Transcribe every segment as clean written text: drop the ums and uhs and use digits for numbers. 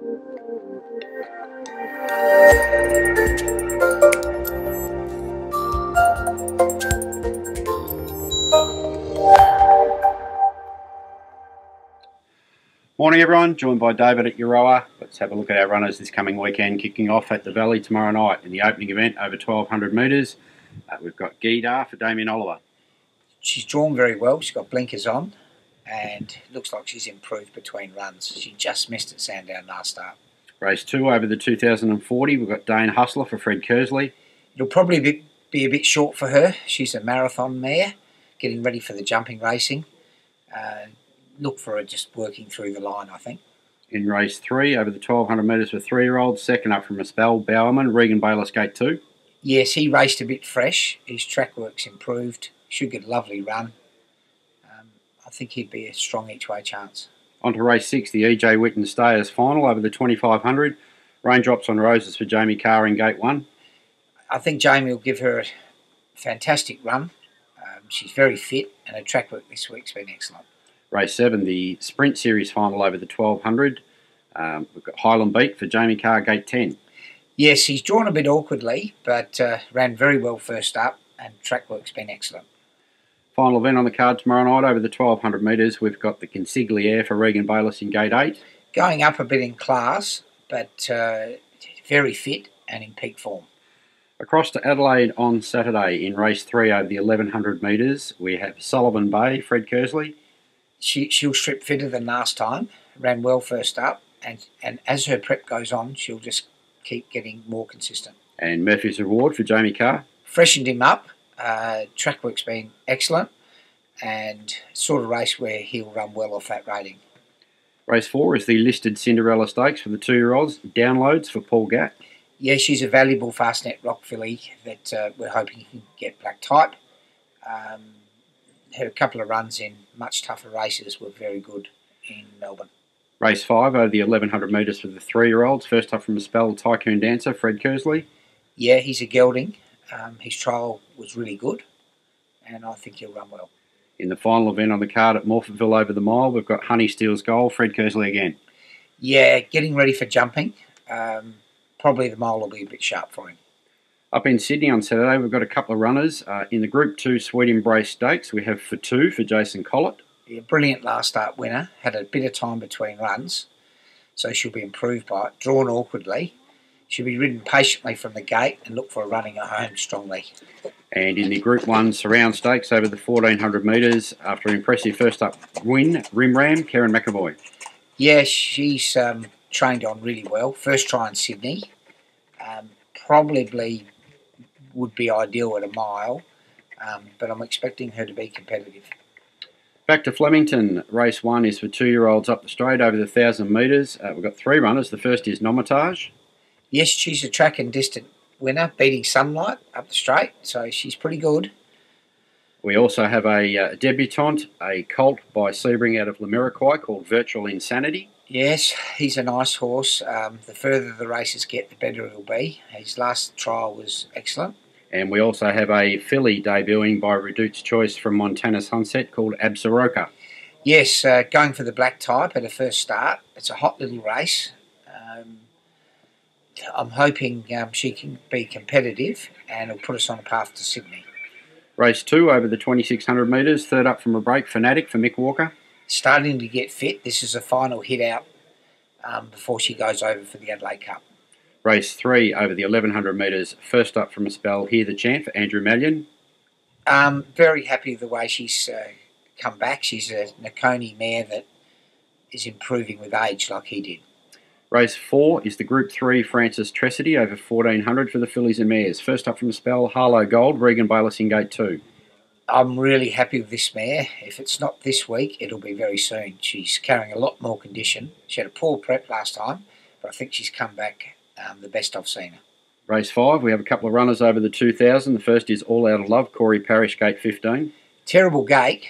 Morning everyone, joined by David at Euroa. Let's have a look at our runners this coming weekend, kicking off at the Valley tomorrow night in the opening event over 1200 metres. We've got Gidar for Damien Oliver. She's drawn very well, she's got blinkers on and it looks like she's improved between runs. She just missed at Sandown last start. Race 2 over the 2040, we've got Dane Hustler for Fred Kersley. It'll probably be a bit short for her. She's a marathon mare, getting ready for the jumping racing. Look for her just working through the line, I think. In race 3 over the 1200 metres for 3-year-olds, second up from a spell, Bowerman, Regan Bayless Gate 2. Yes, he raced a bit fresh. His track work's improved. Should get a lovely run. I think he'd be a strong each-way chance. On to race 6, the EJ Witten Stayers final over the 2500. Raindrops on roses for Jamie Carr in Gate 1. I think Jamie will give her a fantastic run. She's very fit and her track work this week's been excellent. Race 7, the Sprint Series final over the 1200. We've got Highland Beat for Jamie Carr, Gate 10. Yes, he's drawn a bit awkwardly, but ran very well first up, and track work's been excellent. Final event on the card tomorrow night over the 1200 metres. We've got the Consigliere for Regan Bayless in Gate 8. Going up a bit in class, but very fit and in peak form. Across to Adelaide on Saturday in race 3 over the 1100 metres, we have Sullivan Bay, Fred Kersley. She'll strip fitter than last time, ran well first up, and as her prep goes on, she'll just keep getting more consistent. And Murphy's Reward for Jamie Carr. Freshened him up, track work's been excellent, and sort of race where he'll run well off that rating. Race 4 is the listed Cinderella Stakes for the 2-year-olds, Downloads for Paul Gatt. Yeah, she's a valuable fastnet rock filly that we're hoping he can get black type. Her couple of runs in much tougher races were very good in Melbourne. Race 5 over the 1100 metres for the 3-year-olds. First up from a spell, Tycoon Dancer, Fred Kersley. Yeah, he's a gelding. His trial was really good, and I think he'll run well. In the final event on the card at Morphettville over the mile, we've got Honey Steele's Goal, Fred Kersley again. Yeah, getting ready for jumping. Probably the mile will be a bit sharp for him. Up in Sydney on Saturday, we've got a couple of runners. In the Group 2 Sweet Embrace Stakes, we have for 2 for Jason Collett. Yeah, brilliant last start winner. Had a bit of time between runs, so she'll be improved by it. Drawn awkwardly. She'll be ridden patiently from the gate and look for a running at home strongly. And in the Group 1 Surround Stakes over the 1400 metres, after an impressive first up win, Rimram, Karen McAvoy. Yeah, she's trained on really well. First try in Sydney. Probably would be ideal at a mile, but I'm expecting her to be competitive. Back to Flemington. Race 1 is for 2-year-olds up the straight over the 1000 metres. We've got 3 runners. The first is Nomatage. Yes, she's a track and distant winner, beating Sunlight up the straight, so she's pretty good. We also have a debutante, a colt by Sebring out of Lamiriquai called Virtual Insanity. Yes, he's a nice horse. The further the races get, the better it'll be. His last trial was excellent. And we also have a filly debuting by Redute's Choice from Montana Sunset called Absaroka. Yes, going for the black type at a first start. It's a hot little race. I'm hoping she can be competitive and it'll put us on a path to Sydney. Race 2 over the 2600 metres. Third up from a break, Fanatic for Mick Walker. Starting to get fit. This is a final hit out before she goes over for the Adelaide Cup. Race 3 over the 1100 metres. First up from a spell, Hear the Chant for Andrew Mallion. Very happy with the way she's come back. She's a Nakoni mare that is improving with age like he did. Race 4 is the Group 3 Francis Tricity over 1400 for the fillies and mares. First up from a spell, Harlow Gold, Regan Bayless in Gate 2. I'm really happy with this mare. If it's not this week, it'll be very soon. She's carrying a lot more condition. She had a poor prep last time, but I think she's come back the best I've seen her. Race 5, we have a couple of runners over the 2000. The first is All Out of Love, Corey Parrish, Gate 15. Terrible gate.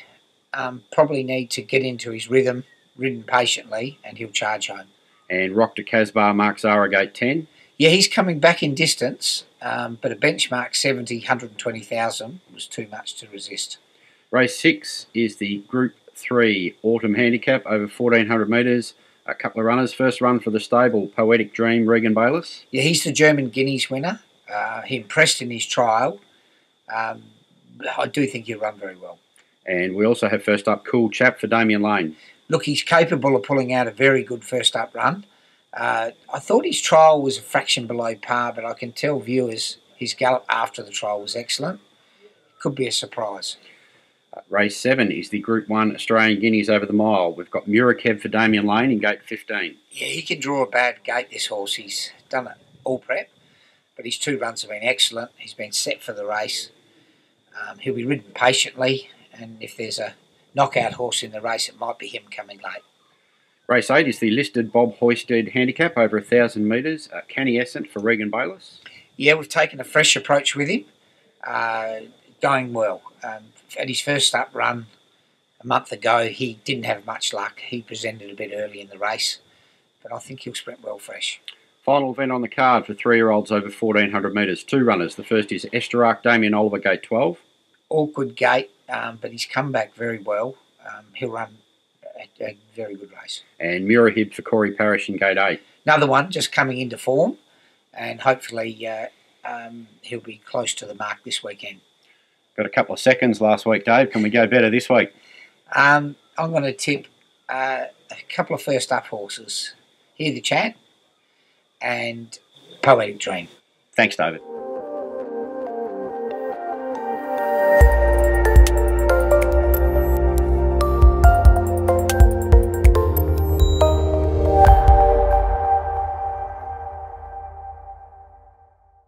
Probably need to get into his rhythm, ridden patiently, and he'll charge home. And Rock to Casbar, Mark Zara, Gate 10. Yeah, he's coming back in distance, but a benchmark 70, 120,000 was too much to resist. Race 6 is the Group 3 Autumn Handicap over 1400 metres. A couple of runners. First run for the stable, Poetic Dream, Regan Bayliss. Yeah, he's the German Guineas winner. He impressed in his trial. I do think he'll run very well. And we also have first up Cool Chap for Damien Lane. Look, he's capable of pulling out a very good first up run. I thought his trial was a fraction below par, but I can tell viewers his gallop after the trial was excellent. Could be a surprise. Race 7 is the Group 1 Australian Guineas over the mile. We've got Murakev for Damien Lane in gate 15. Yeah, he can draw a bad gate, this horse. He's done it all prep, but his 2 runs have been excellent. He's been set for the race. He'll be ridden patiently, and if there's a knockout horse in the race, it might be him coming late. Race 8 is the listed Bob Hoisted Handicap over 1,000 metres. Canny Essent for Regan Bayliss. Yeah, we've taken a fresh approach with him. Going well. At his first up run a month ago, he didn't have much luck. He presented a bit early in the race, but I think he'll sprint well fresh. Final event on the card for 3-year-olds over 1,400 metres. 2 runners. The first is Esther Ark Damien Oliver, gate 12. Awkward gate, but he's come back very well. He'll run a very good race. And Murahib for Corey Parrish in gate 8. Another one just coming into form, and hopefully he'll be close to the mark this weekend. Got a couple of seconds last week, Dave. Can we go better this week? I'm going to tip a couple of first up horses. Hear the Chat and Poetic Dream. Thanks, David.